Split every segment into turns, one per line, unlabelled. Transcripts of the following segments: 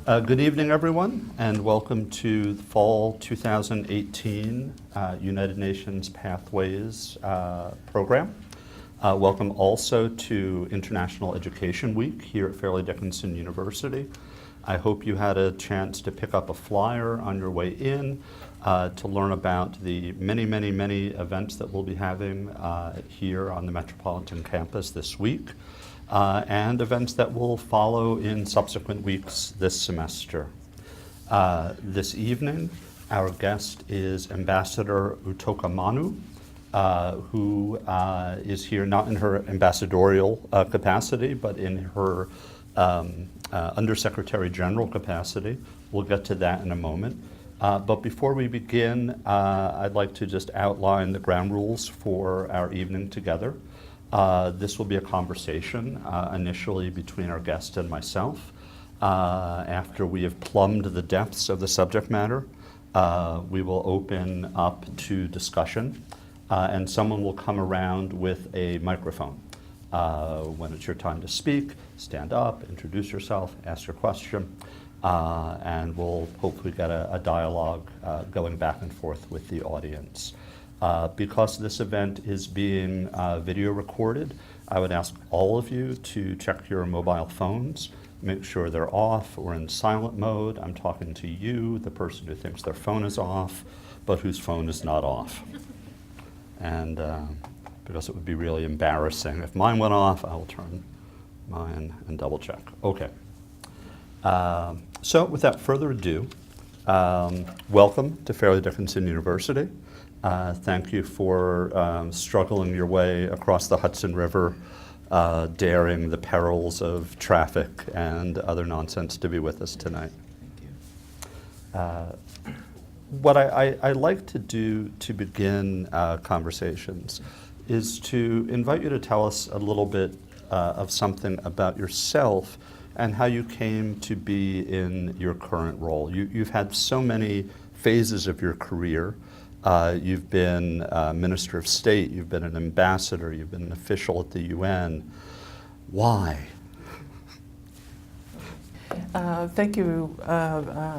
Good evening, everyone, and welcome to the Fall 2018 United Nations Pathways program. Welcome also to International Education Week here at Fairleigh Dickinson University. I hope you had a chance to pick up a flyer on your way in to learn about the many events that we'll be having here on the Metropolitan Campus this week. And events that will follow in subsequent weeks this semester. This evening, our guest is Ambassador Utoikamanu, who is here not in her ambassadorial capacity, but in her Undersecretary General capacity. We'll get to that in a moment. But before we begin, I'd like to just outline the ground rules for our evening together. This will be a conversation initially between our guest and myself. After we have plumbed the depths of the subject matter, we will open up to discussion, and someone will come around with a microphone. When it's your time to speak, stand up, introduce yourself, ask your question, and we'll hopefully get a dialogue going back and forth with the audience. Because this event is being video recorded, I would ask all of you to check your mobile phones, make sure they're off or in silent mode. I'm talking to you, the person who thinks their phone is off, but whose phone is not off. And because it would be really embarrassing. If mine went off, I will turn mine and double check. Okay. So without further ado, welcome to Fairleigh Dickinson University. Thank you for struggling your way across the Hudson River, daring the perils of traffic and other nonsense to be with us tonight. Thank you. What I like to do to begin conversations is to invite you to tell us a little bit of something about yourself and how you came to be in your current role. You've had so many phases of your career. You've been Minister of State, you've been an ambassador, you've been an official at the UN. Why?
Thank you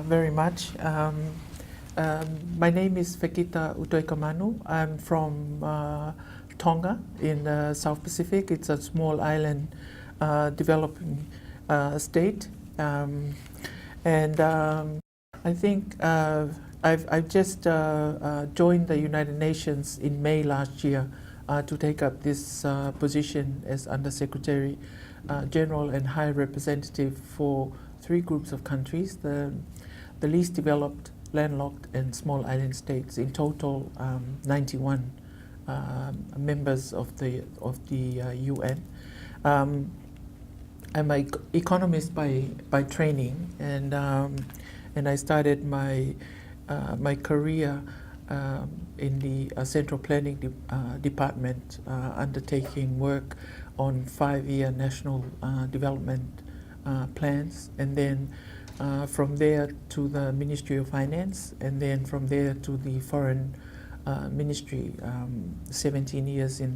very much. My name is Utoikamanu. I'm from Tonga in the South Pacific. It's a small island developing state. And I think I've just joined the United Nations in May last year to take up this position as Undersecretary General and High Representative for 3 groups of countries, the least developed, landlocked, and small island states. In total, 91 members of the UN. I'm an economist by training, and I started my career in the Central Planning Department, undertaking work on 5-year national development plans, and then from there to the Ministry of Finance, and then from there to the Foreign Ministry. 17 years in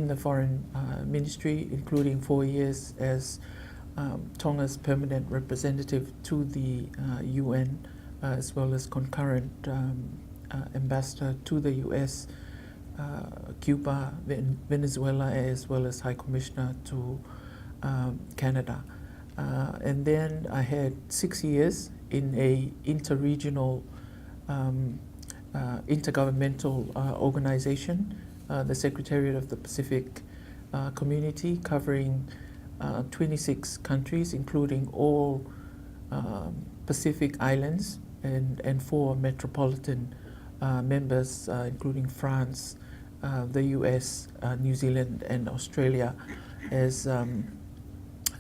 the Foreign Ministry, including 4 years as Tonga's permanent representative to the UN, as well as concurrent ambassador to the US, Cuba, Venezuela, as well as High Commissioner to Canada. And then I had 6 years in a interregional, intergovernmental organization, the Secretariat of the Pacific Community, covering 26 countries, including all Pacific islands, and 4 metropolitan members, including France, the US, New Zealand, and Australia, as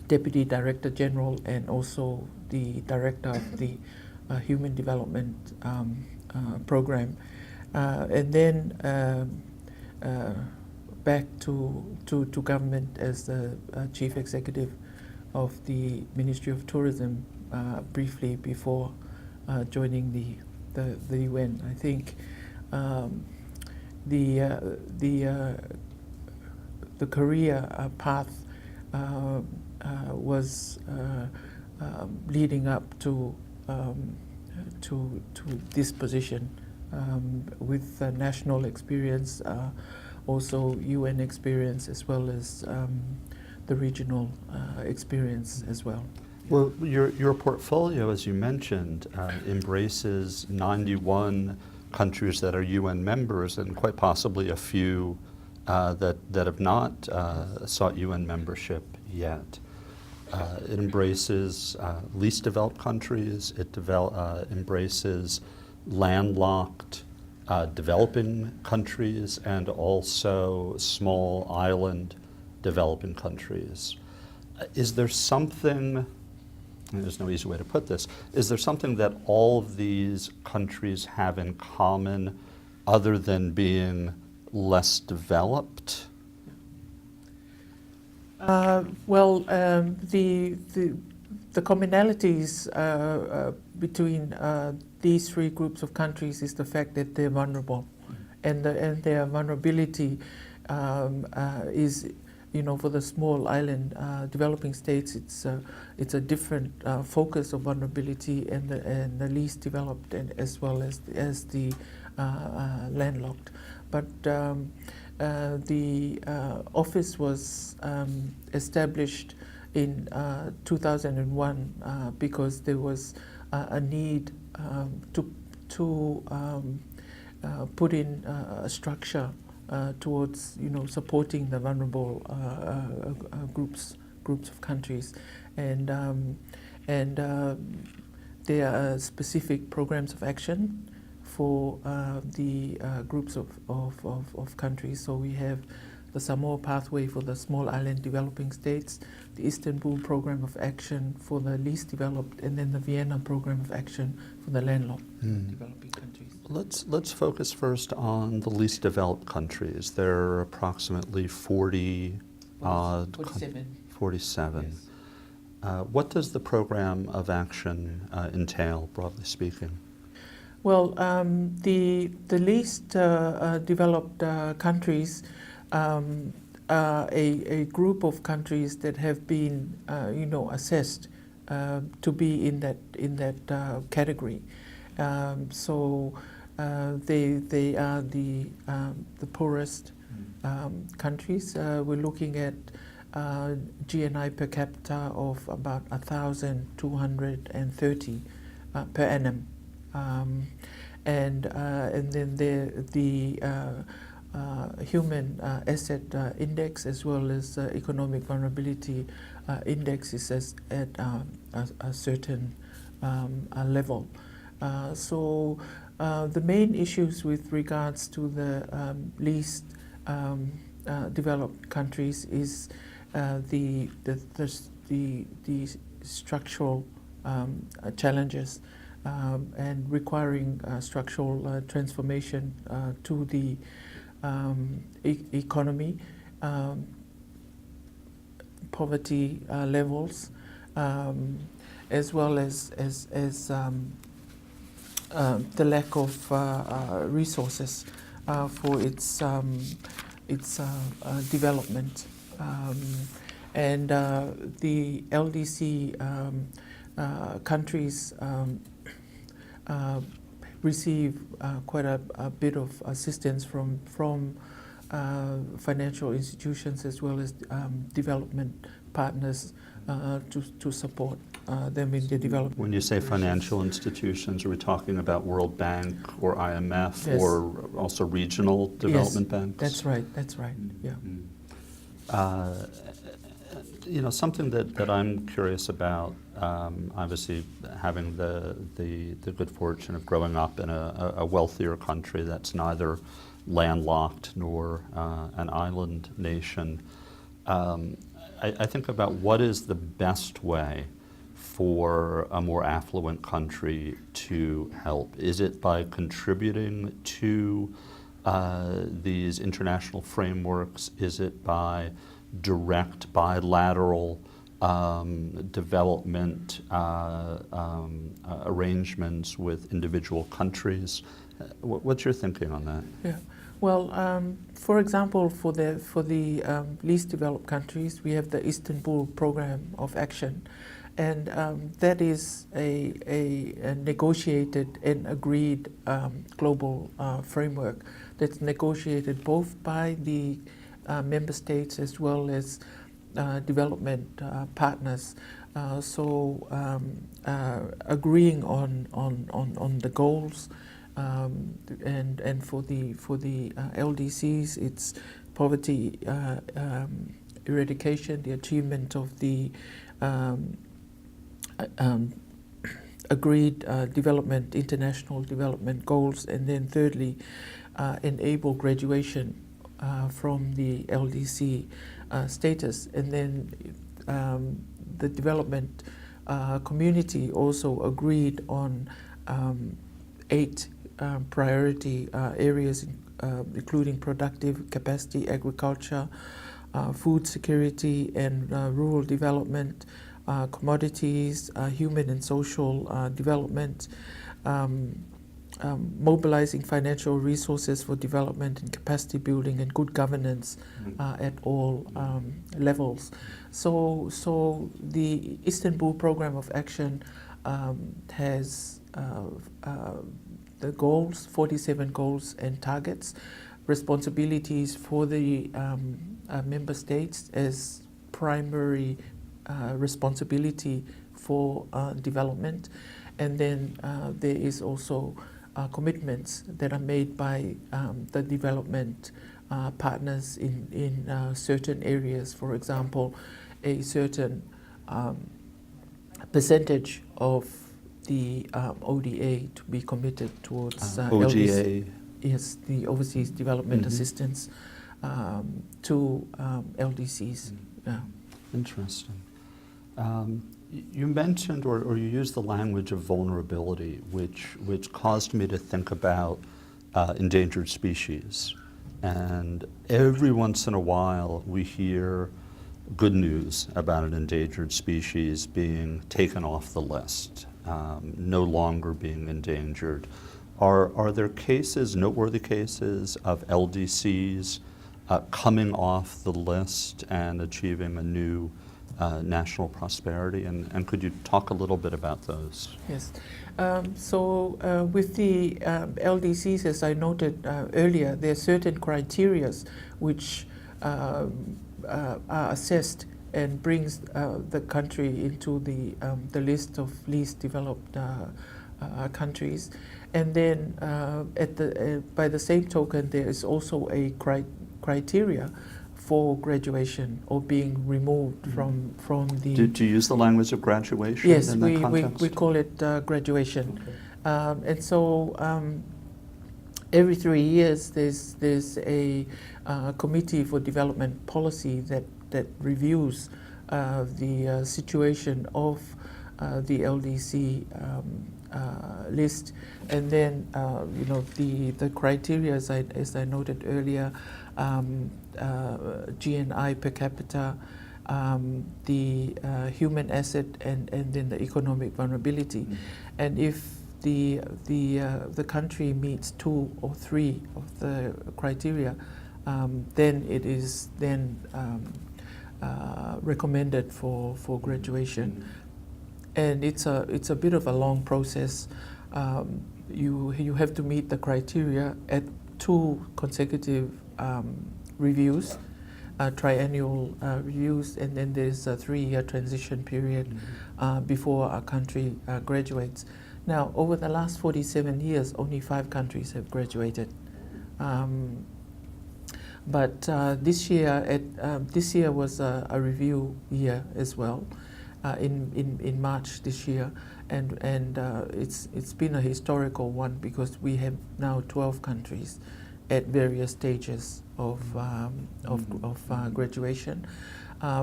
Deputy Director General and also the Director of the Human Development Program. And then back to government as the Chief Executive of the Ministry of Tourism briefly before joining the UN. I think the career path was leading up to this position, with national experience, also UN experience, as well as the regional experience as well.
Well, your portfolio, as you mentioned, embraces 91 countries that are UN members, and quite possibly a few that have not sought UN membership yet. It embraces least developed countries. It embraces landlocked developing countries, and also small island developing countries. Is there something, and there's no easy way to put this, is there something that all of these countries have in common other than being less developed?
The commonalities between these three groups of countries is the fact that they're vulnerable, and their vulnerability is, for the small island developing states, it's a different focus of vulnerability, and the least developed, and as well as the landlocked. But the office was established in 2001 because there was a need to put in a structure towards supporting the vulnerable groups of countries, and there are specific programs of action for the groups of countries. So we have the Samoa Pathway for the small island developing states, the Istanbul Program of Action for the least developed, and then the Vienna Program of Action for the landlocked developing countries.
Let's focus first on the least developed countries. There are approximately 47. 47.
Yes.
What does the program of action entail, broadly speaking?
Well, the least developed countries are a group of countries that have been, assessed to be in that category. So they are the poorest countries. We're looking at GNI per capita of about 1,230 per annum. And then the human asset index, as well as economic vulnerability index, is at a certain level. So the main issues with regards to the least developed countries is the structural challenges and requiring structural transformation to the economy, poverty levels, as well as the lack of resources for its development, and the LDC countries receive quite a bit of assistance from financial institutions, as well as development partners to support them in their development.
When you say financial institutions, are we talking about World Bank or IMF,
yes,
or also regional development banks?
That's right, yeah.
Something that I'm curious about, obviously having the good fortune of growing up in a wealthier country that's neither landlocked nor an island nation, I think about what is the best way for a more affluent country to help. Is it by contributing to these international frameworks? Is it by direct bilateral development arrangements with individual countries? What's your thinking on that?
Yeah. Well, for example, for the least developed countries, we have the Istanbul Program of Action, and that is a negotiated and agreed global framework that's negotiated both by the member states as well as development partners. Agreeing on the goals, and for the LDCs, it's poverty eradication, the achievement of the agreed international development goals, and then thirdly, enable graduation from the LDC status, and then the development community also agreed on 8 priority areas, including productive capacity, agriculture, food security and rural development, commodities, human and social development, mobilizing financial resources for development and capacity building and good governance at all levels. So the Istanbul Program of Action has the goals, 47 goals and targets, responsibilities for the member states as primary responsibility for development, and then there is also commitments that are made by the development partners in certain areas. For example, a certain percentage of the ODA to be committed towards
ODA.
Yes, the Overseas Development Assistance to LDCs. Yeah.
Interesting. You mentioned or you used the language of vulnerability, which caused me to think about endangered species. And every once in a while we hear good news about an endangered species being taken off the list, no longer being endangered. Are there cases, noteworthy cases, of LDCs coming off the list and achieving a new national prosperity? And could you talk a little bit about those?
Yes. With the LDCs, as I noted earlier, there are certain criteria which are assessed and brings the country into the list of least developed countries. And then by the same token, there is also a criteria for graduation or being removed from the...
Do you use the language of graduation
yes,
in that context?
we call it graduation.
Okay.
And so every 3 years there's a committee for development policy that reviews the situation of the LDC list, and then the criteria, as I noted earlier, GNI per capita, the human asset, and then the economic vulnerability. And if the country meets 2 or 3 of the criteria, then it is then recommended for graduation. And it's a bit of a long process. You have to meet the criteria at 2 consecutive reviews, triennial reviews, and then there's a 3-year transition period before a country graduates. Now, over the last 47 years, only 5 countries have graduated. But this year was a review year as well, in March this year, and it's been a historical one because we have now 12 countries at various stages of graduation.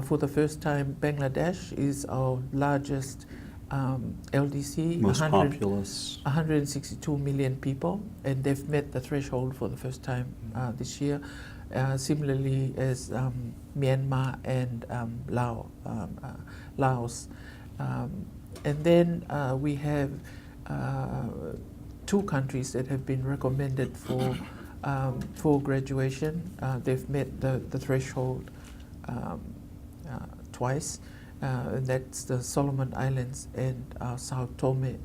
For the first time, Bangladesh is our largest LDC,
most populous.
162 million people, and they've met the threshold for the first time this year. Similarly as Myanmar and Laos. And then we have 2 countries that have been recommended for graduation. They've met the threshold twice, and that's the Solomon Islands and Sao Tome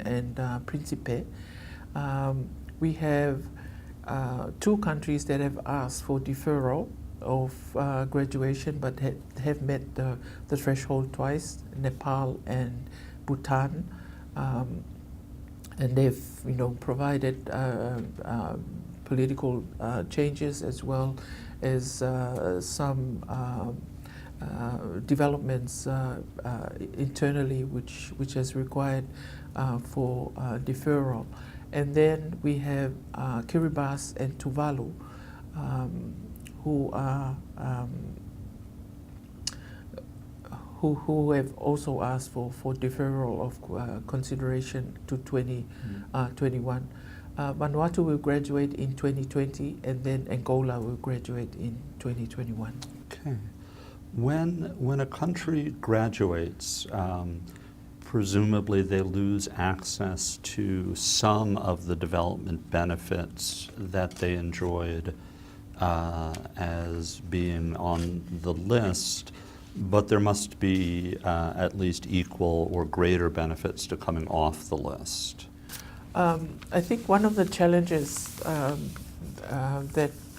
and Principe. We have 2 countries that have asked for deferral of graduation, but have met the threshold twice: Nepal and Bhutan, and they've provided political changes as well as some developments internally, which has required for deferral. And then we have Kiribati and Tuvalu, who are who have also asked for deferral of consideration to 2021. Vanuatu will graduate in 2020, and then Angola will graduate in 2021.
Okay. When a country graduates, presumably they lose access to some of the development benefits that they enjoyed as being on the list, but there must be at least equal or greater benefits to coming off the list.
I think one of the challenges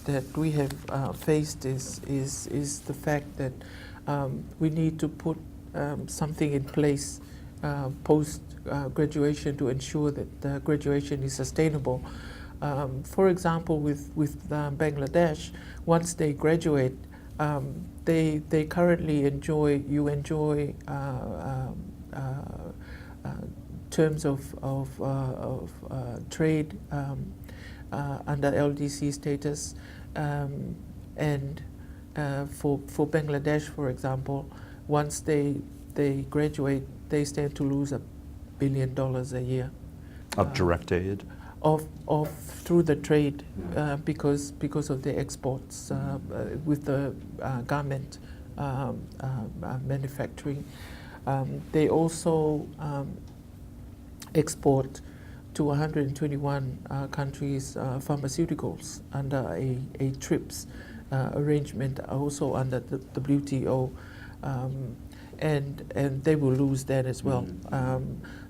that we have faced is the fact that we need to put something in place post graduation to ensure that graduation is sustainable. For example, with Bangladesh, once they graduate, they currently enjoy terms of trade under LDC status, and for Bangladesh, for example, once they graduate, they stand to lose $1 billion a year
Of direct aid?
Of through the trade, because of the exports with the garment manufacturing. They also export to 121 countries pharmaceuticals under a TRIPS arrangement, also under the WTO, and they will lose that as well.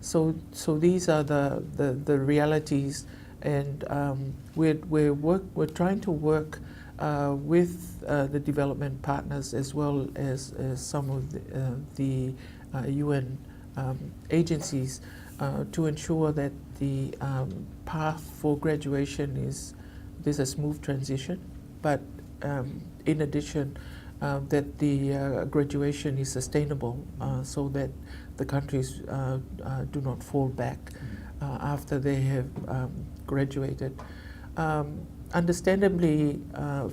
So these are the realities, and we're trying to work with the development partners as well as some of the UN agencies to ensure that the path for graduation there's a smooth transition, but in addition, that the graduation is sustainable, so that the countries do not fall back after they have graduated. Understandably,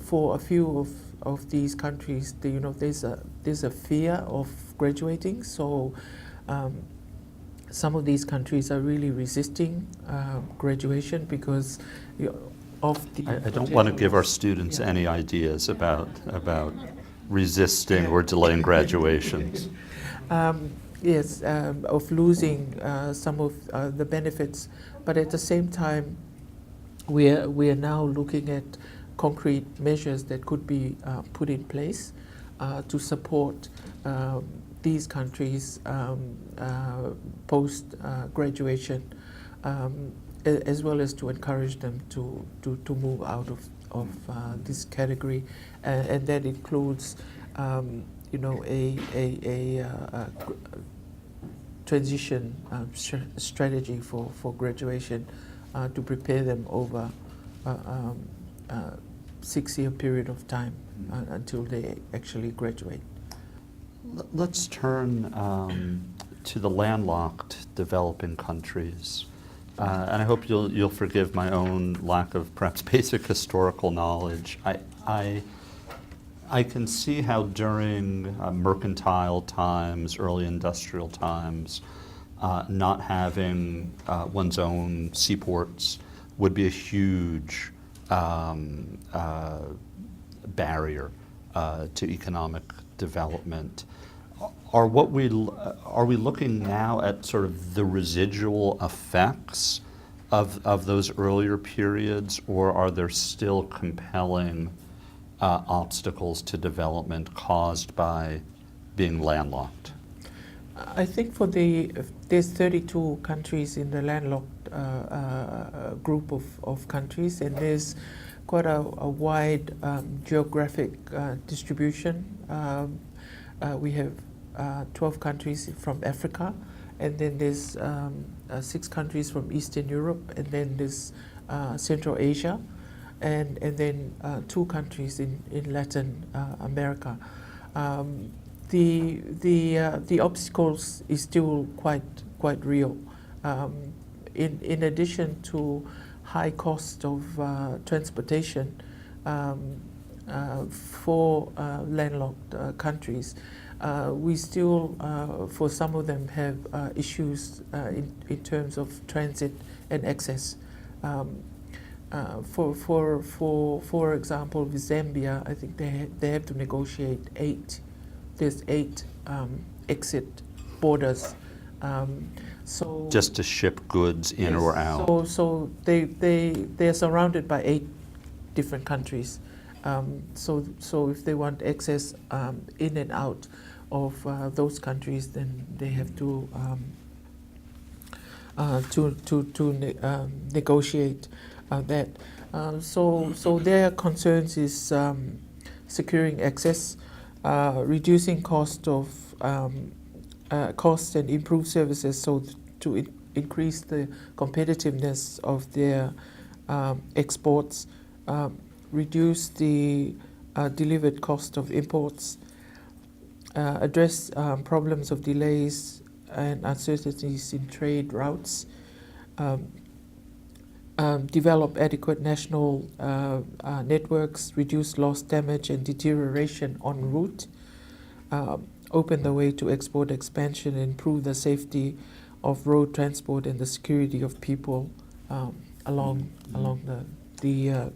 for a few of these countries, there's a fear of graduating, so some of these countries are really resisting graduation because of the...
I don't want to give our students any ideas about resisting or delaying graduations.
Yes, of losing some of the benefits, but at the same time, we are now looking at concrete measures that could be put in place to support these countries post graduation, as well as to encourage them to move out of this category, and that includes a transition strategy for graduation to prepare them over a 6-year period of time until they actually graduate.
Let's turn to the landlocked developing countries. And I hope you'll forgive my own lack of perhaps basic historical knowledge. I can see how during mercantile times, early industrial times, not having one's own seaports would be a huge barrier to economic development. Are we looking now at sort of the residual effects of those earlier periods, or are there still compelling obstacles to development caused by being landlocked?
I think there's 32 countries in the landlocked group of countries, and there's quite a wide geographic distribution. We have 12 countries from Africa, and then there's 6 countries from Eastern Europe, and then there's Central Asia, and then 2 countries in Latin America. The obstacles is still quite real. In addition to high cost of transportation for landlocked countries, we still, for some of them, have issues in terms of transit and access. For example, with Zambia, I think they have to negotiate 8. There's 8 exit borders. So
just to ship goods in
yes,
or out.
So they're surrounded by 8 different countries. So if they want access in and out of those countries, then they have to negotiate that. So their concerns is securing access, reducing cost and improve services, so to increase the competitiveness of their exports, reduce the delivered cost of imports, address problems of delays and uncertainties in trade routes, develop adequate national networks, reduce loss, damage and deterioration en route, open the way to export expansion, improve the safety of road transport and the security of people along the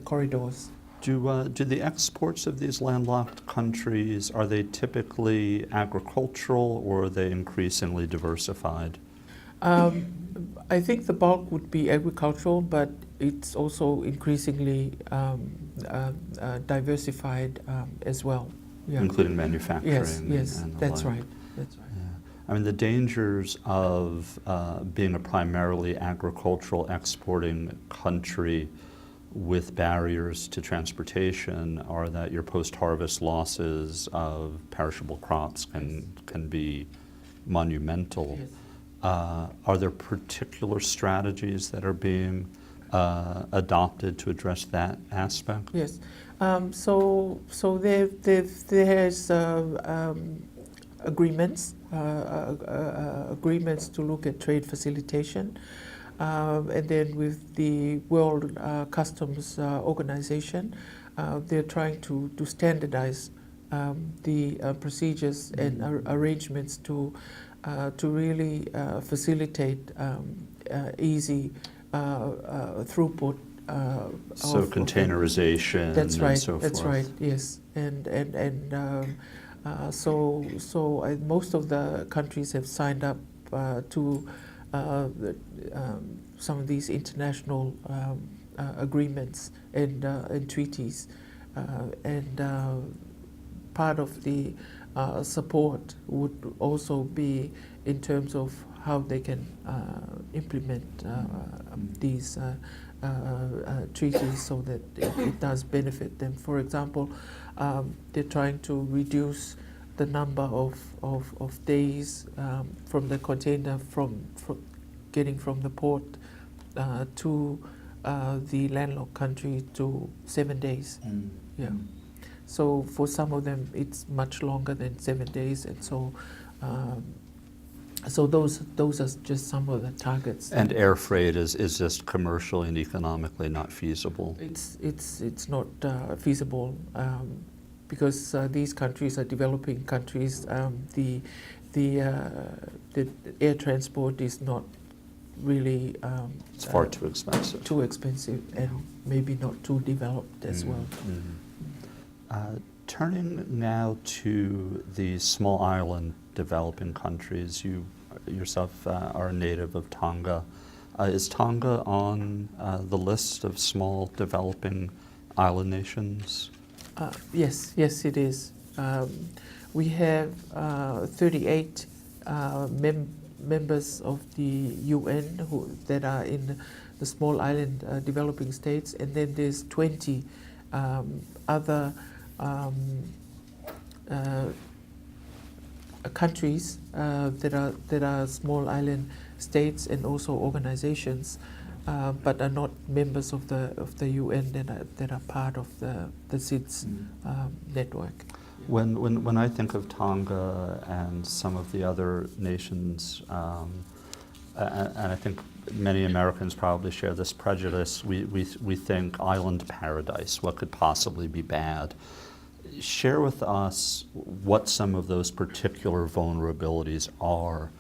corridors.
Do the exports of these landlocked countries, are they typically agricultural or are they increasingly diversified?
I think the bulk would be agricultural, but it's also increasingly diversified as well. Yeah.
Including manufacturing.
Yes,
and the
that's
like.
right. That's right.
Yeah. I mean, the dangers of being a primarily agricultural exporting country with barriers to transportation are that your post-harvest losses of perishable crops can be monumental.
Yes.
Are there particular strategies that are being adopted to address that aspect?
Yes. So there's agreements to look at trade facilitation, and then with the World Customs Organization, they're trying to standardize the procedures and arrangements to really facilitate easy throughput.
So containerization.
That's right.
And so
That's
forth.
right. Yes, so most of the countries have signed up to some of these international agreements and treaties, and part of the support would also be in terms of how they can implement these treaties so that it does benefit them. For example, they're trying to reduce the number of days from the container from getting from the port to the landlocked country to 7 days. Yeah. So for some of them, it's much longer than 7 days, and so those are just some of the targets.
And air freight is just commercially and economically not feasible.
It's not feasible because these countries are developing countries. The air transport is not really.
It's far too expensive.
Too expensive, and maybe not too developed as well.
Turning now to the small island developing countries, you yourself are a native of Tonga. Is Tonga on the list of small developing island nations?
Yes, it is. we have 38 members of the UN that are in the small island developing states, and then there's 20 other countries that are small island states and also organizations, but are not members of the UN that are part of the SIDS network.
When I think of Tonga and some of the other nations, and I think many Americans probably share this prejudice, we think island paradise, what could possibly be bad? Share with us what some of those particular vulnerabilities are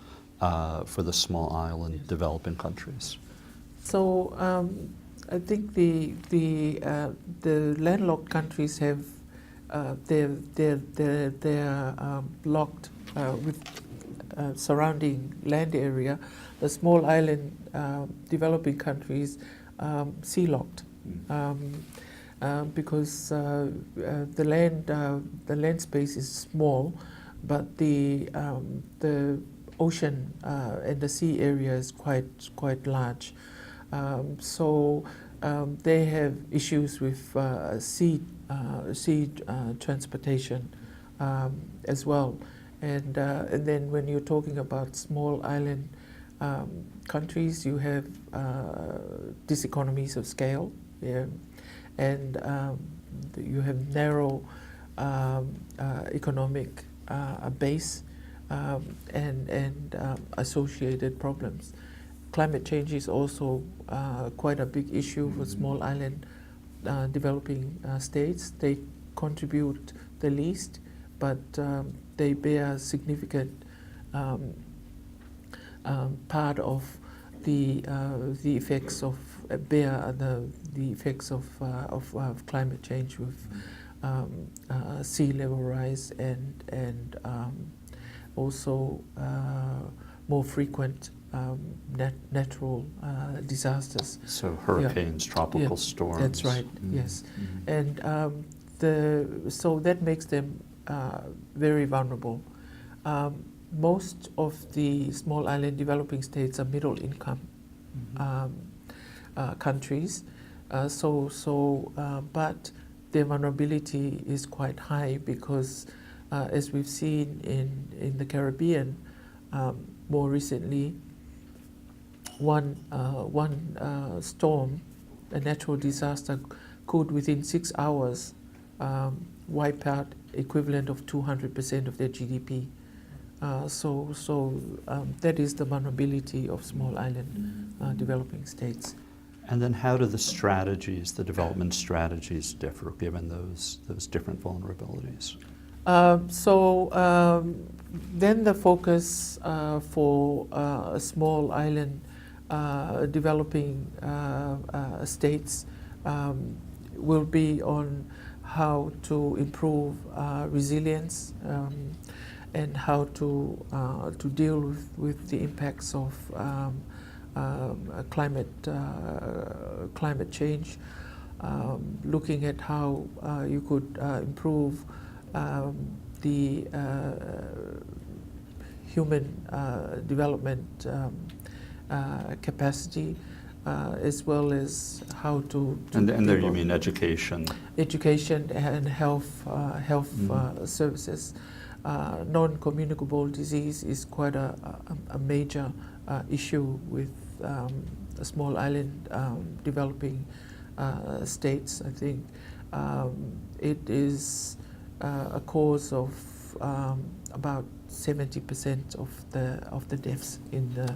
for the small island developing countries. So
I think the landlocked countries have they're locked with surrounding land area. The small island developing countries sea locked. Because the land space is small, but the ocean and the sea area is quite large. So they have issues with sea transportation as well. And then when you're talking about small island countries, you have diseconomies of scale. Yeah. And you have narrow economic base and associated problems. Climate change is also quite a big issue for small island developing states. They contribute the least, but they bear significant part of the effects of the effects of climate change with sea level rise and also more frequent natural disasters.
So hurricanes, tropical storms.
That's right. Yes, and so that makes them very vulnerable. Most of the small island developing states are middle income countries, but their vulnerability is quite high because, as we've seen in the Caribbean, more recently, one storm, a natural disaster, could within 6 hours wipe out equivalent of 200% of their GDP. That is the vulnerability of small island developing states.
And then how do the strategies, the development strategies differ given those different vulnerabilities?
Then the focus for small island developing states will be on how to improve resilience and how to deal with the impacts of climate change, looking at how you could improve the human development capacity, as well as how to
and there you mean education
and health services. Non-communicable disease is quite a major issue with small island developing states. I think it is a cause of about 70% of the deaths in the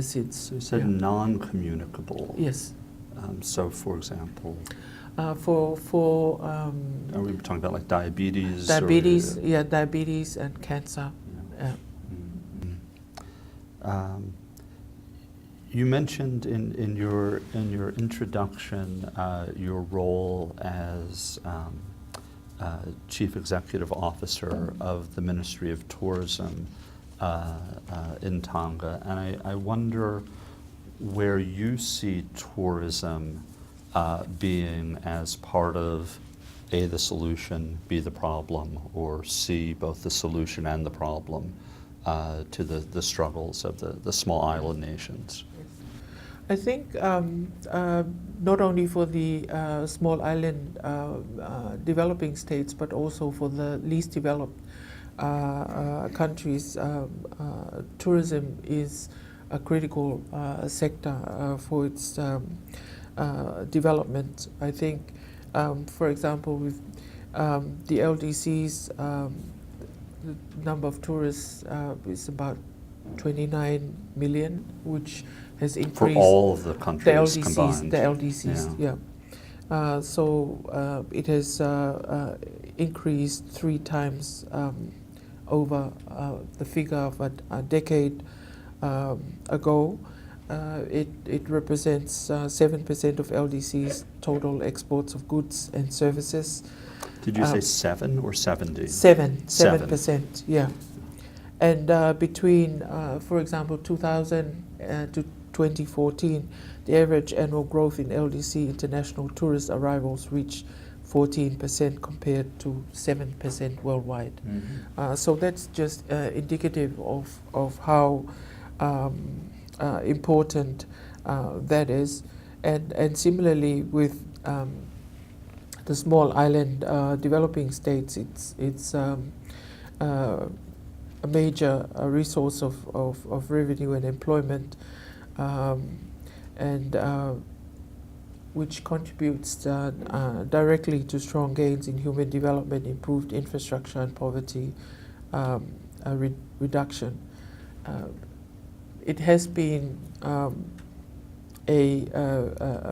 SIDS.
So you said non-communicable.
Yes.
So, for example,
are
we talking about like diabetes?
Diabetes, diabetes and cancer.
Yeah. You mentioned in your introduction your role as Chief Executive Officer of the Ministry of Tourism in Tonga, and I wonder where you see tourism being as part of A, the solution, B, the problem, or C, both the solution and the problem to the struggles of the small island nations?
I think not only for the small island developing states, but also for the least developed countries, tourism is a critical sector for its development. I think, for example, with the LDCs, the number of tourists is about 29 million, which has increased.
For all of the countries combined.
The LDCs, yeah. So it has increased 3 times over the figure of a decade ago. It represents 7% of LDC's total exports of goods and services.
Did you say 7 or 70?
7%, yeah. And between, for example, 2000 to 2014, the average annual growth in LDC international tourist arrivals reached 14% compared to 7% worldwide.
Mm-hmm.
So that's just indicative of how important that is. And similarly with the small island developing states, it's a major resource of revenue and employment, and which contributes directly to strong gains in human development, improved infrastructure, and poverty reduction. It has been a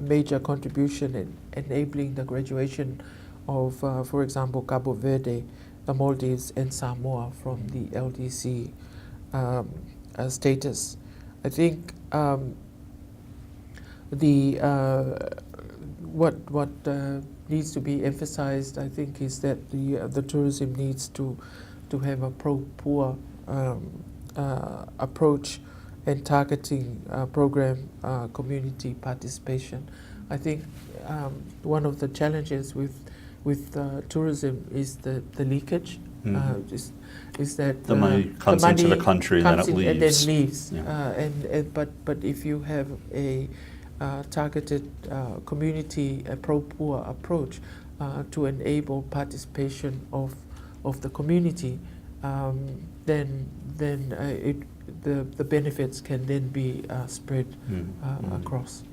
major contribution in enabling the graduation of, for example, Cabo Verde, the Maldives, and Samoa from the LDC status. I think what needs to be emphasized, I think, is that the tourism needs to have a pro-poor approach and targeting program community participation. I think one of the challenges with tourism is the leakage.
Mm-hmm.
Is that
the money comes into the country and then it leaves.
And then leaves.
Yeah.
But if you have a targeted community, a pro-poor approach to enable participation of the community, then the benefits can then be spread across.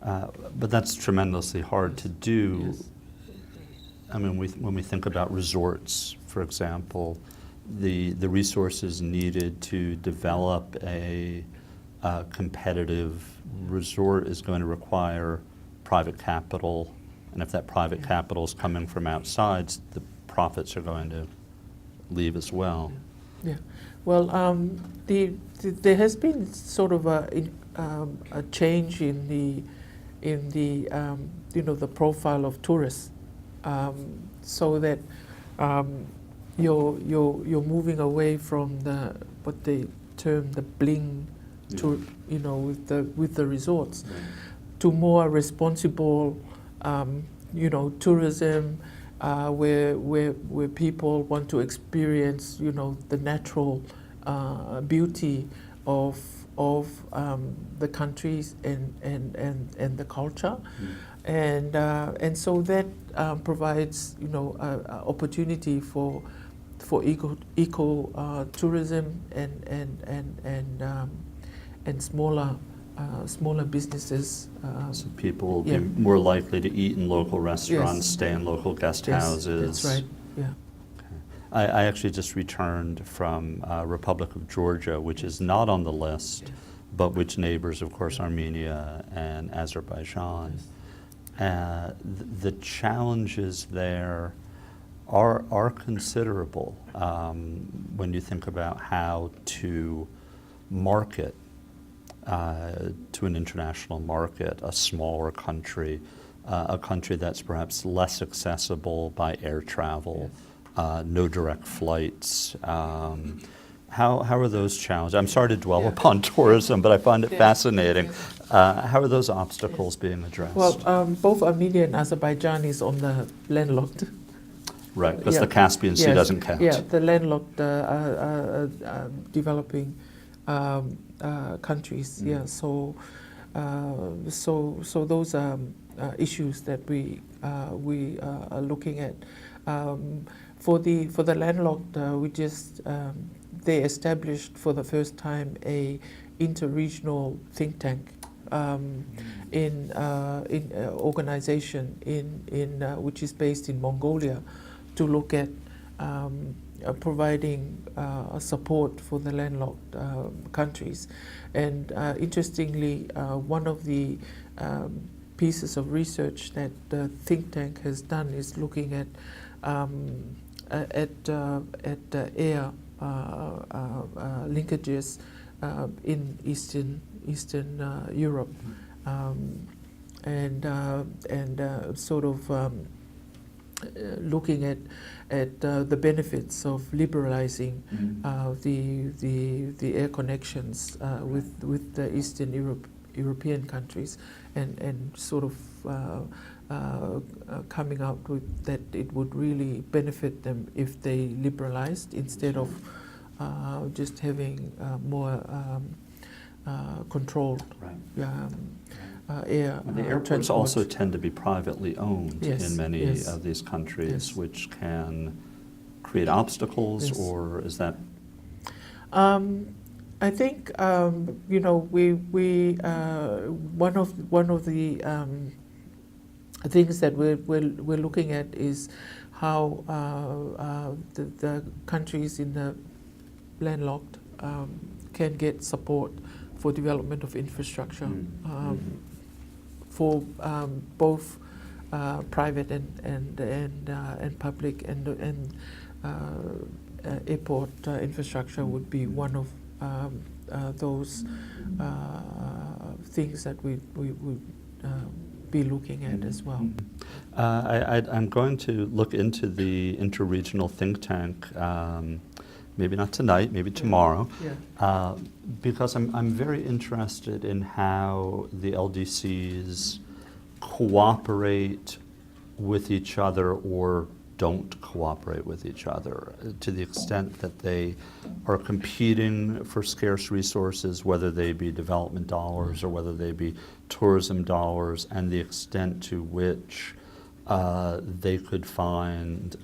But that's tremendously hard to do.
Yes.
I mean, when we think about resorts, for example, the resources needed to develop a competitive resort is going to require private capital, and if that private capital is coming from outside, the profits are going to leave as well.
Yeah. Well, there has been sort of a change in the the profile of tourists, so that you're moving away from what they term the bling, to with the resorts, to more responsible tourism, where people want to experience the natural beauty of the countries and the culture, and so that provides opportunity for eco tourism and smaller businesses.
So people will be more likely to eat in local restaurants, stay in local guest houses.
That's right. Yeah.
I actually just returned from Republic of Georgia, which is not on the list, but which neighbors, of course, Armenia and Azerbaijan. The challenges there are considerable when you think about how to market to an international market, a smaller country, a country that's perhaps less accessible by air travel, no direct flights. How are those challenges? I'm sorry to dwell upon tourism, but I find it fascinating. How are those obstacles being addressed?
Well, both Armenia and Azerbaijan is on the landlocked
Right, because
yeah,
the Caspian Sea
yes,
doesn't count.
Yeah, the landlocked developing countries.
Mm.
Yeah, so those are issues that we are looking at. For the landlocked, we just they established for the first time a interregional think tank in organization in which is based in Mongolia, to look at providing support for the landlocked countries. And interestingly, one of the pieces of research that the think tank has done is looking at air linkages in Eastern Europe, and sort of looking at the benefits of liberalizing the air connections with the Eastern European countries, and sort of coming out with that it would really benefit them if they liberalized, instead of just having more controlled air
the airports
transport.
also tend to be privately owned
Yes,
in many
yes.
of these countries,
Yes.
which can create obstacles,
Yes.
or is that?
I think we one of the things that we're looking at is how the countries in the landlocked can get support for development of infrastructure for both private and public, and airport infrastructure would be one of those things that we would be looking at as well.
I'm going to look into the interregional think tank, maybe not tonight, maybe tomorrow, because I'm very interested in how the LDCs cooperate with each other or don't cooperate with each other, to the extent that they are competing for scarce resources, whether they be development dollars or whether they be tourism dollars, and the extent to which they could find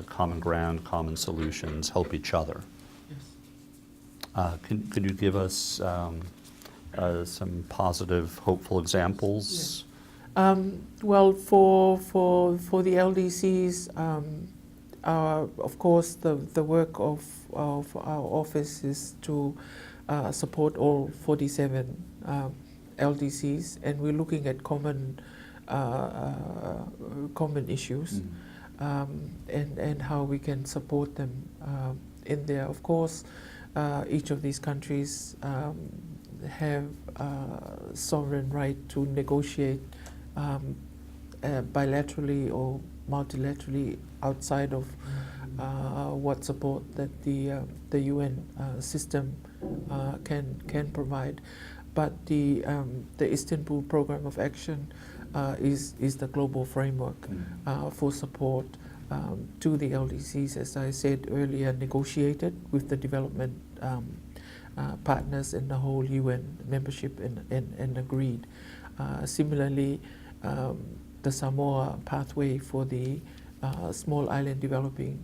common ground, common solutions, help each other.
Yes.
Could you give us some positive, hopeful examples?
Well, for the LDCs, of course, the work of our office is to support all 47 LDCs, and we're looking at common issues, and how we can support them in there. Of course, each of these countries have sovereign right to negotiate bilaterally or multilaterally outside of what support that the UN system can provide. But the Istanbul Program of Action is the global framework for support to the LDCs, as I said earlier, negotiated with the development partners and the whole UN membership and agreed. Similarly, the Samoa pathway for the small island developing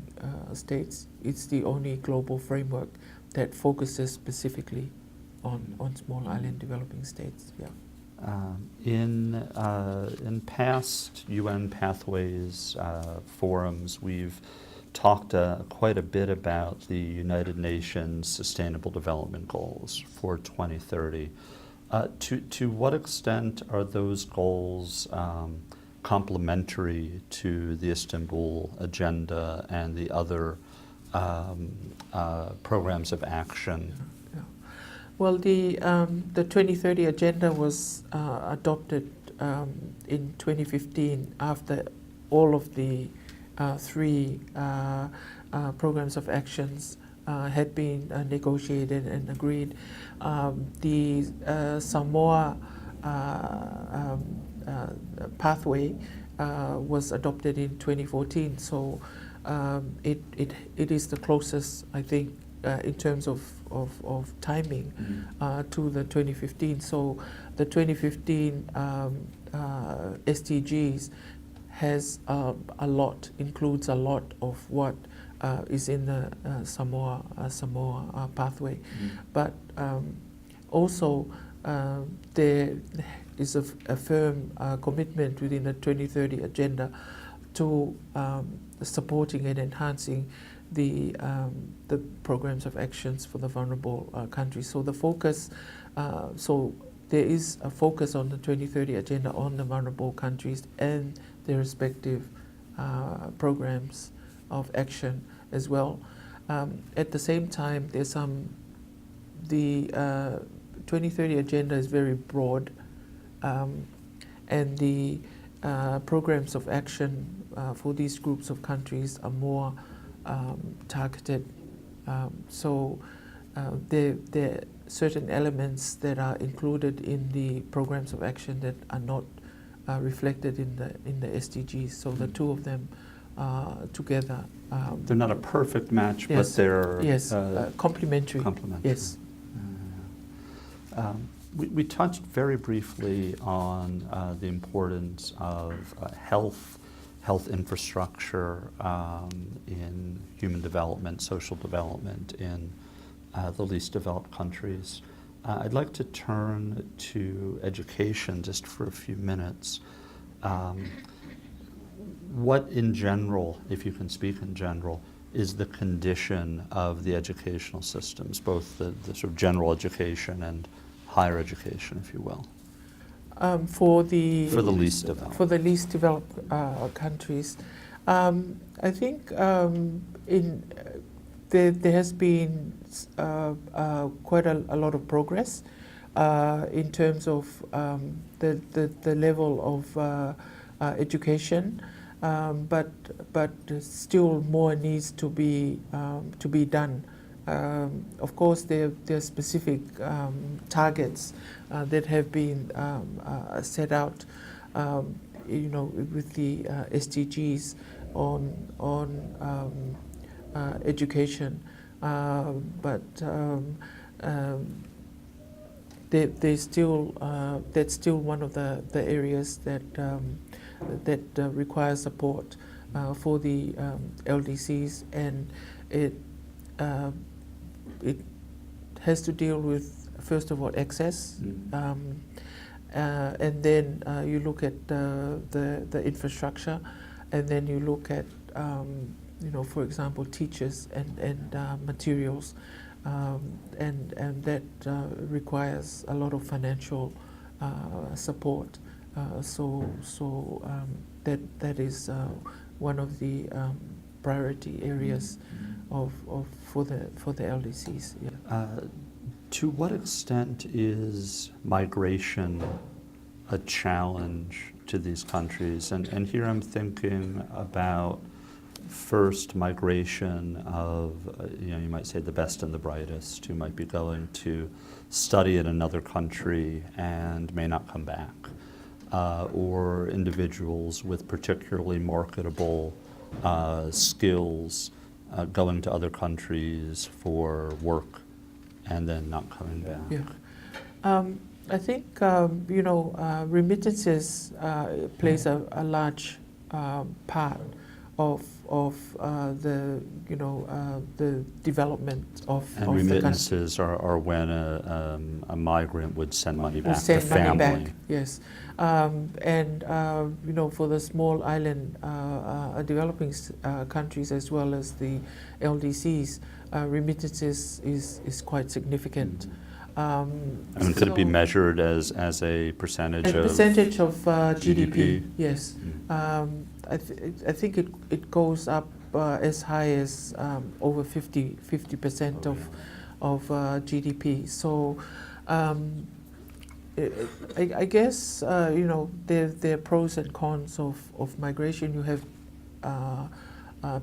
states, it's the only global framework that focuses specifically on small island developing states.
In past UN Pathways forums, we've talked quite a bit about the United Nations Sustainable Development Goals for 2030. To what extent are those goals complementary to the Istanbul Agenda and the other programs of action?
Well, the 2030 Agenda was adopted in 2015 after all of the three programs of actions had been negotiated and agreed. The Samoa pathway was adopted in 2014, so it is the closest, I think, in terms of timing to the 2015. So the 2015 SDGs has includes a lot of what is in the Samoa pathway, but also there is a firm commitment within the 2030 agenda to supporting and enhancing the programs of actions for the vulnerable countries. So the focus, so there is a focus on the 2030 agenda on the vulnerable countries and their respective programs of action as well. At the same time, there's the 2030 agenda is very broad, and the programs of action for these groups of countries are more targeted. So there are certain elements that are included in the programs of action that are not reflected in the SDGs. So the two of them together.
They're not a perfect match,
yes,
but they're
complementary.
Complementary.
Yes.
We touched very briefly on the importance of health infrastructure in human development, social development in the least developed countries. I'd like to turn to education just for a few minutes. What in general, if you can speak in general, is the condition of the educational systems, both the sort of general education and higher education, if you will?
For the
least developed.
For the least developed countries, I think there has been quite a lot of progress in terms of the level of education, but still more needs to be done. Of course, there are specific targets that have been set out, with the SDGs on education, but there's still that's still one of the areas that requires support for the LDCs, and it has to deal with, first of all, access, and then you look at the infrastructure, and then you look at for example, teachers and materials, and that requires a lot of financial support. So that is one of the priority areas for the LDCs. Yeah.
To what extent is migration a challenge to these countries? And here I'm thinking about first migration of, you might say the best and the brightest, who might be going to study in another country and may not come back, or individuals with particularly marketable skills going to other countries for work and then not coming back.
Yeah. I think remittances plays a large part of the development of
and
of
remittances are when a migrant would send money back
send
to
money
family.
back, yes, and for the small island developing countries as well as the LDCs, remittances is quite significant.
Could it be measured as a percentage of
GDP? Yes. I think it goes up as high as over 50% of GDP. So I guess there are pros and cons of migration. You have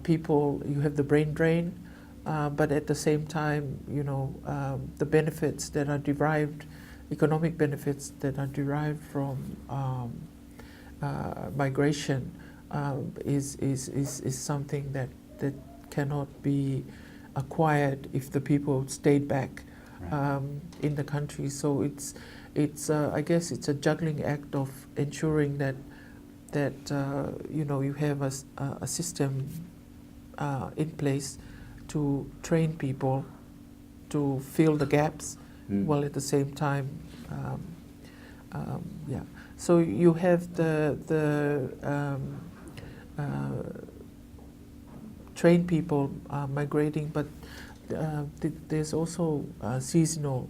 people, you have the brain drain, but at the same time, the benefits that are derived, economic benefits that are derived from migration is something that that cannot be acquired if the people stayed back in the country. So it's I guess it's a juggling act of ensuring that you have a system in place to train people to fill the gaps, while at the same time, So you have the trained people migrating, but there's also seasonal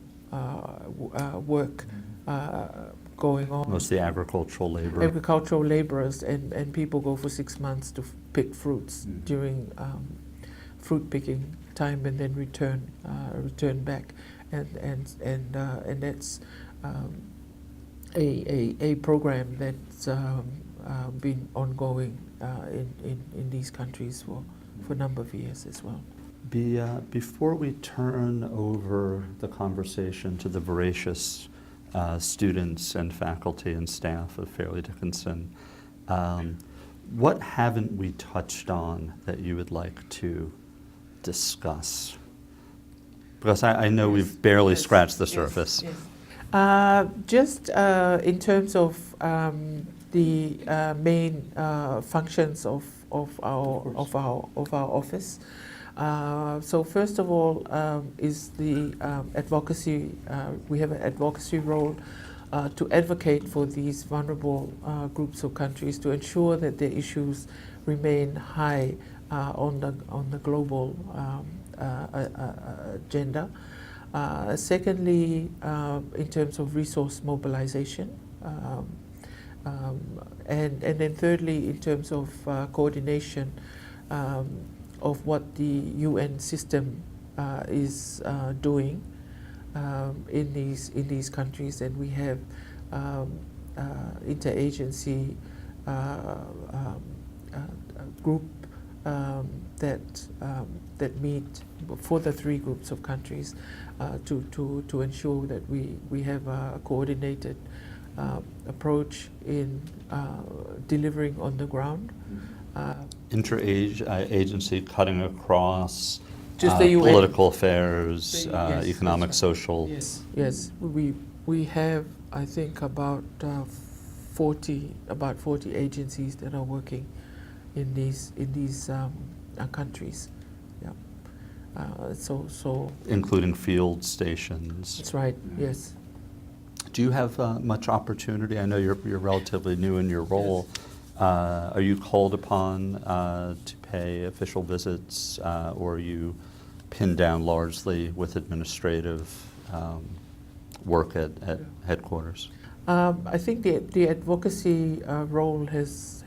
work going on.
Mostly agricultural labor.
Agricultural laborers, and people go for 6 months to pick fruits during fruit picking time, and then return back, and that's a program that's been ongoing in these countries for a number of years as well.
Before we turn over the conversation to the voracious students and faculty and staff of Fairleigh Dickinson, what haven't we touched on that you would like to discuss? Because I know we've barely scratched the surface.
Yes. Just in terms of the main functions of our office. So first of all is the advocacy. We have an advocacy role to advocate for these vulnerable groups of countries, to ensure that their issues remain high on the global agenda. Secondly, in terms of resource mobilization, and then thirdly, in terms of coordination of what the UN system is doing in these countries, and we have interagency group that meet for the three groups of countries to ensure that we have a coordinated approach in delivering on the ground.
Interagency cutting across
just the UN.
Political affairs,
Yes,
economic,
right.
social.
Yes. We have, I think, about 40 agencies that are working in these countries. Yeah. So.
Including field stations.
That's right. Yes.
Do you have much opportunity? I know you're relatively new in your role. Are you called upon to pay official visits, or are you pinned down largely with administrative work at headquarters?
I think the advocacy role has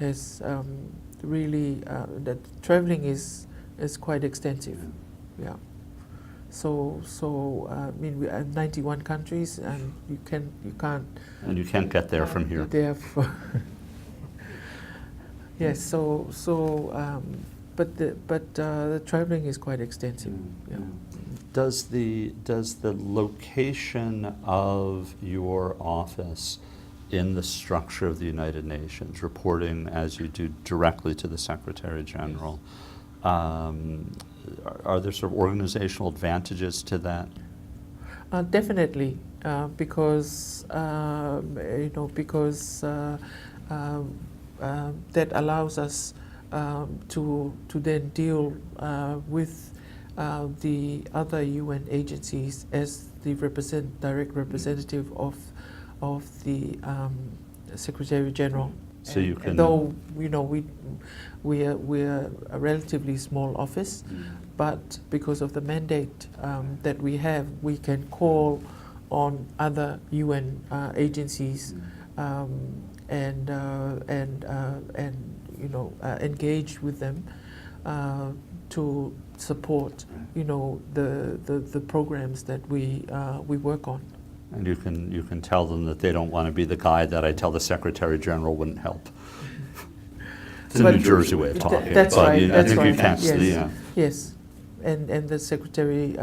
really that traveling is quite extensive. Yeah. So I mean, we are 91 countries, and you can't.
And you can't get there from here.
Yes. But the traveling is quite extensive. Yeah.
Does the location of your office in the structure of the United Nations, reporting as you do directly to the Secretary General, are there sort of organizational advantages to that?
Definitely, because that allows us to then deal with the other UN agencies as the direct representative of the Secretary General.
So you can.
Though we're a relatively small office, but because of the mandate that we have, we can call on other UN agencies and engage with them to support the programs that we work on.
And you can tell them that they don't want to be the guy that I tell the Secretary General wouldn't help. It's a New Jersey way of talking.
That's
but
right.
I think you catch
yes.
the.
Yes, and the Secretary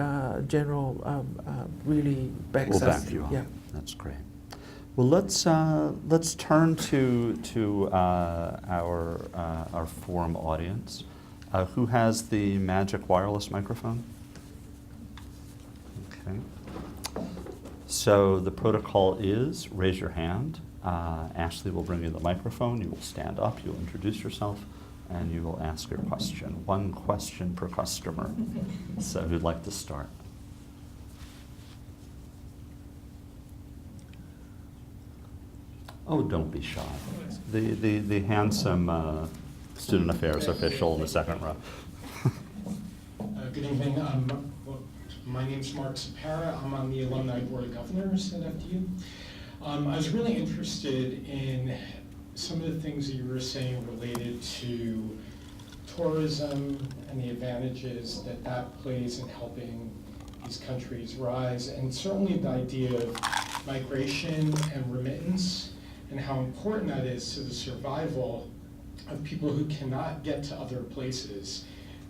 General really backs
Will
us.
back you up.
Yeah.
That's great. Well, let's turn to our forum audience. Who has the magic wireless microphone? Okay. So the protocol is raise your hand. Ashley will bring you the microphone. You will stand up, you'll introduce yourself, and you will ask your question. One question per customer. So who'd like to start? Oh, don't be shy. The handsome student affairs official in the second row.
Good evening. My name's Mark Sapara. I'm on the Alumni Board of Governors at FDU. I was really interested in some of the things that you were saying related to tourism and the advantages that that plays in helping these countries rise, and certainly the idea of migration and remittance and how important that is to the survival of people who cannot get to other places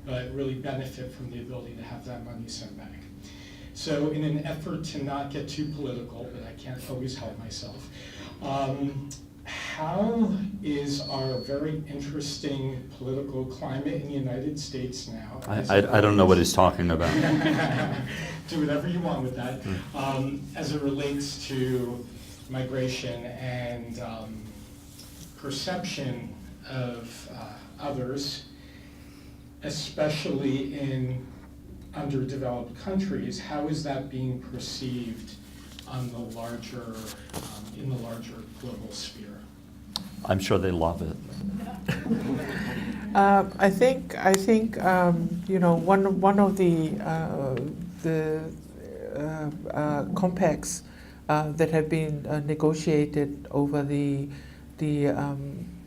but really benefit from the ability to have that money sent back. So in an effort to not get too political, but I can't always help myself, how is our very interesting political climate in the United States now?
I don't know what he's talking about.
Do whatever you want with that. As it relates to migration and perception of others, especially in underdeveloped countries, how is that being perceived on the larger, in the larger global sphere?
I'm sure they love it.
I think you know, one of the compacts that have been negotiated over the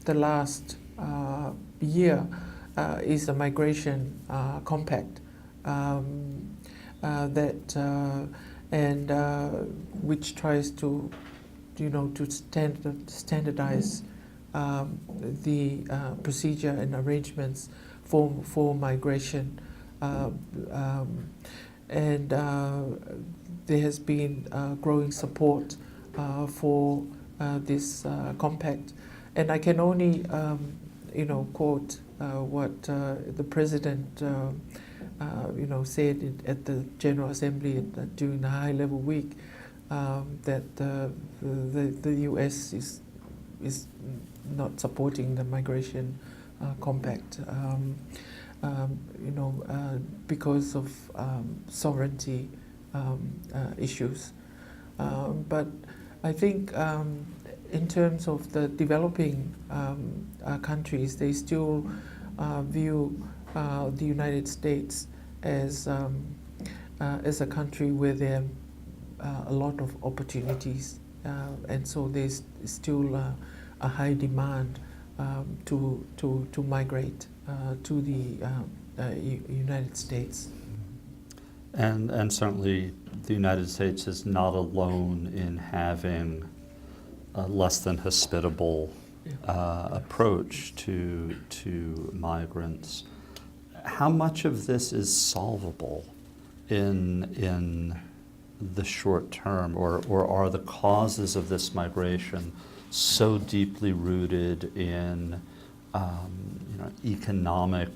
last year is the migration compact which tries to, you know, to standardize the procedure and arrangements for migration, and there has been growing support for this compact, and I can only you know, quote what the president you know, said at the General Assembly during the high-level week, that the U.S. is not supporting the migration compact, you know, because of sovereignty issues. But I think in terms of the developing countries, they still view the United States as a country where there are a lot of opportunities, and so there's still a high demand to migrate to the United States.
And certainly the United States is not alone in having a less than hospitable approach to migrants. How much of this is solvable in the short term, or are the causes of this migration so deeply rooted in you know, economic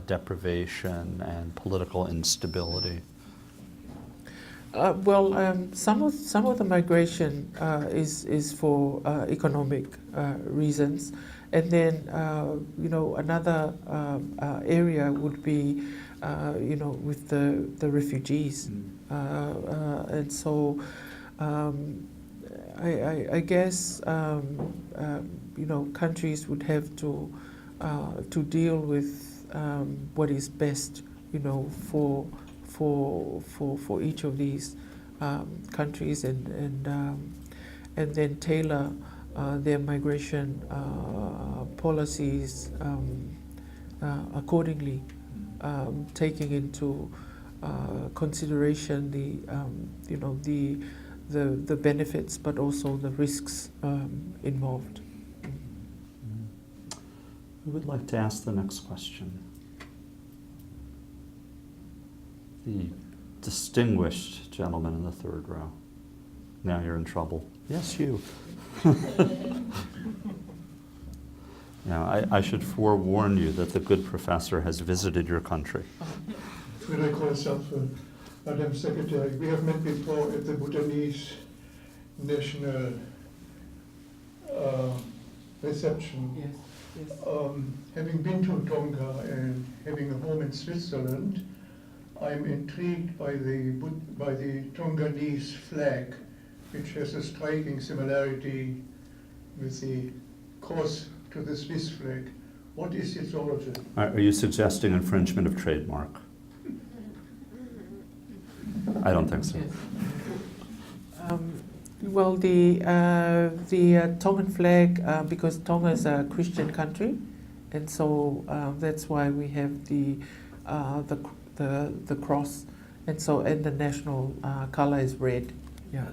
deprivation and political instability?
Some of the migration is for economic reasons, and then you know, another area would be you know, with the refugees, and so I guess you know, countries would have to deal with what is best, you know, for each of these countries, and then tailor their migration policies accordingly, taking into consideration the you know, the benefits, but also the risks involved.
Who would like to ask the next question? The distinguished gentleman in the third row. Now you're in trouble. Yes, you. Now, I should forewarn you that the good professor has visited your country.
Frederick myself, Madam Secretary. We have met before at the Bhutanese National reception.
Yes, yes.
Having been to Tonga and having a home in Switzerland, I'm intrigued by the Tongolese flag, which has a striking similarity with the cross to the Swiss flag. What is its origin?
Are you suggesting infringement of trademark? I don't think so.
Yes. Well, the Tongan flag, because Tonga is a Christian country, and so that's why we have the cross, and so and the national color is red. Yeah.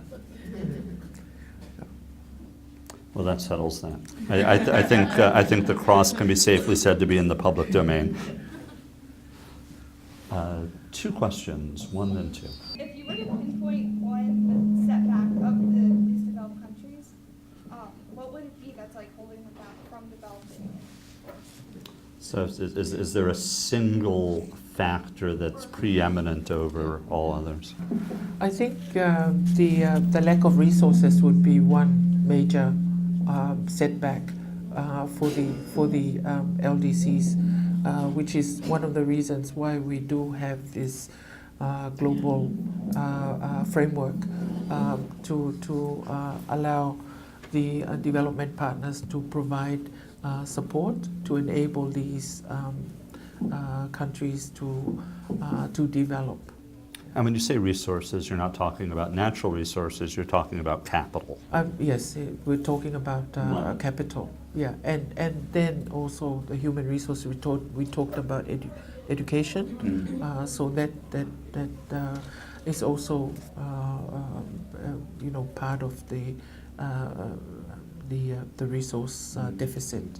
Well, that settles that. I think the cross can be safely said to be in the public domain. Two questions, one then two.
If you were to pinpoint one setback of these developed countries, what would it be that's like holding them back from developing?
So is there a single factor that's preeminent over all others?
I think the lack of resources would be one major setback for the LDCs, which is one of the reasons why we do have this global framework to allow the development partners to provide support to enable these countries to develop.
And when you say resources, you're not talking about natural resources, you're talking about capital.
Yes, we're talking about capital. Yeah, and then also the human resources. We talked about education. So that is also part of the resource deficit.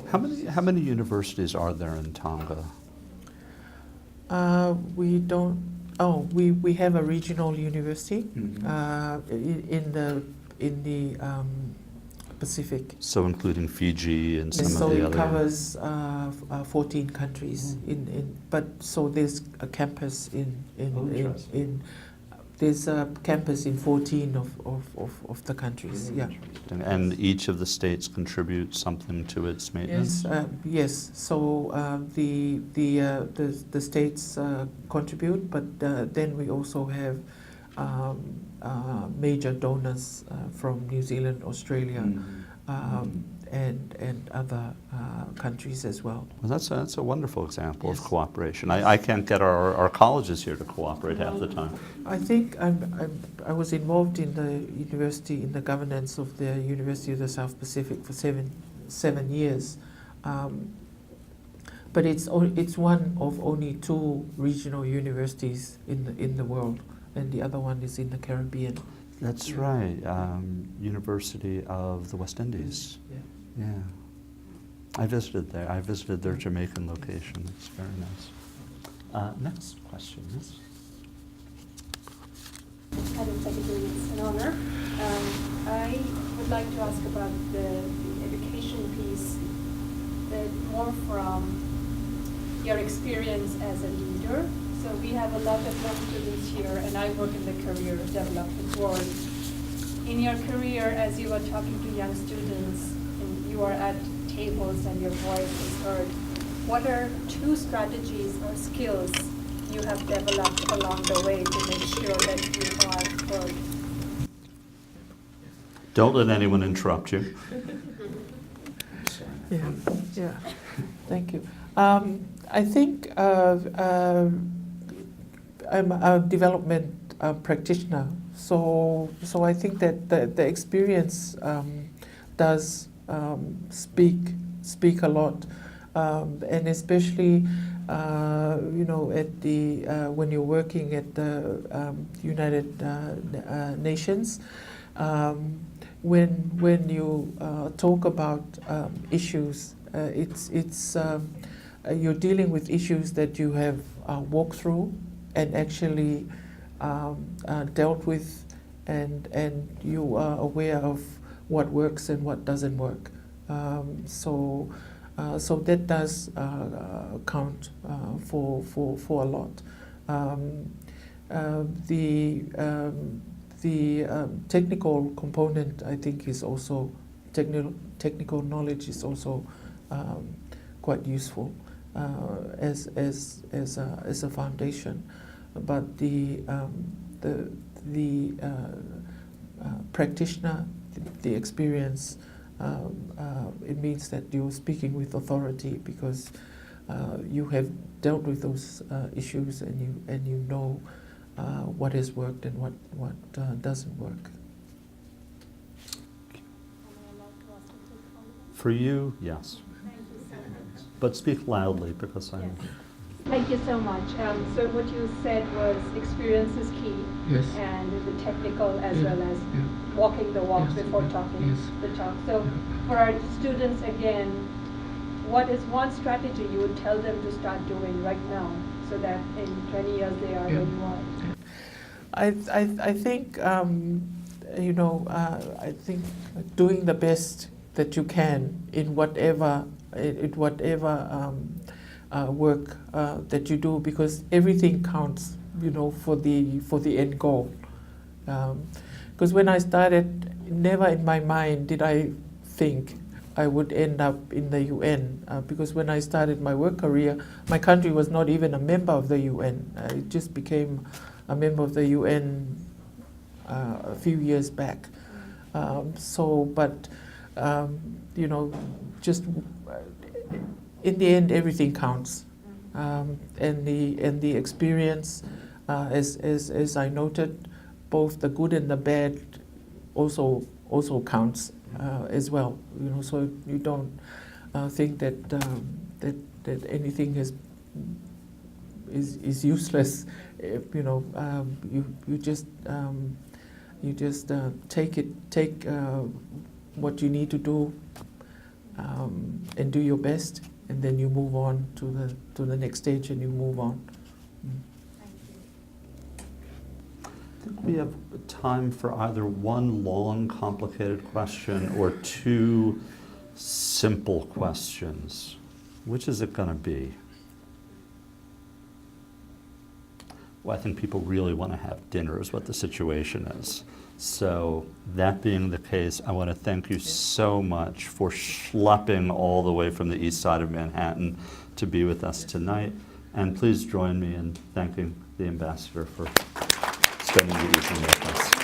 How many universities are there in Tonga?
We don't. Oh, we have a regional university in the Pacific.
So including Fiji and some
Yes,
of
so
the
it
other.
covers 14 countries. But so there's a campus in there's a campus in 14 of the countries. Yeah.
And each of the states contributes something to its maintenance.
Yes. So the states contribute, but then we also have major donors from New Zealand, Australia, and other countries as well.
Well, that's a wonderful example of cooperation. I can't get our colleges here to cooperate half the time.
I think I was involved in the university, in the governance of the University of the South Pacific for seven years. But it's one of only 2 regional universities in the world, and the other one is in the Caribbean.
That's right. University of the West Indies. Yeah. I visited there. I visited their Jamaican location. It's very nice. Next question, yes?
Madam Secretary, it's an honor. I would like to ask about the education piece, more from your experience as a leader. So we have a lot of young students here, and I work in the career development world. In your career, as you are talking to young students, and you are at tables and your voice is heard, what are 2 strategies or skills you have developed along the way to make sure that you are heard?
Don't let anyone interrupt you.
Yeah. Thank you. I think I'm a development practitioner, so I think that the experience does speak a lot, and especially at the when you're working at the United Nations, when you talk about issues, it's you're dealing with issues that you have walked through and actually dealt with, and you are aware of what works and what doesn't work. So So that does count for a lot. The technical component, I think, is also technical knowledge is also quite useful as a foundation. But the practitioner, the experience, it means that you're speaking with authority because you have dealt with those issues and you know what has worked and what doesn't work.
For you, yes.
Thank you so much.
But speak loudly because I'm...
Yes. Thank you so much. So what you said was experience is key.
Yes.
And the technical as
Yeah,
well as
yeah.
walking the walk
Yes,
before
yeah,
talking
yes.
the talk. So for our students, again, what is one strategy you would tell them to start doing right now so that in 20 years they are where you are?
I think I think doing the best that you can in whatever work that you do, because everything counts, for the end goal. Because when I started, never in my mind did I think I would end up in the UN. Because when I started my work career, my country was not even a member of the UN. I just became a member of the UN a few years back. Just in the end, everything counts, and the experience, as I noted, both the good and the bad, also counts as well. So you don't think that that anything is useless. You just take what you need to do and do your best, and then you move on to the next stage, and you move on.
Thank you.
I think we have time for either one long, complicated question or two simple questions. Which is it going to be? Well, I think people really want to have dinner is what the situation is. So that being the case, I want to thank you so much for schlepping all the way from the east side of Manhattan to be with us tonight. And please join me in thanking the ambassador for spending the evening with us.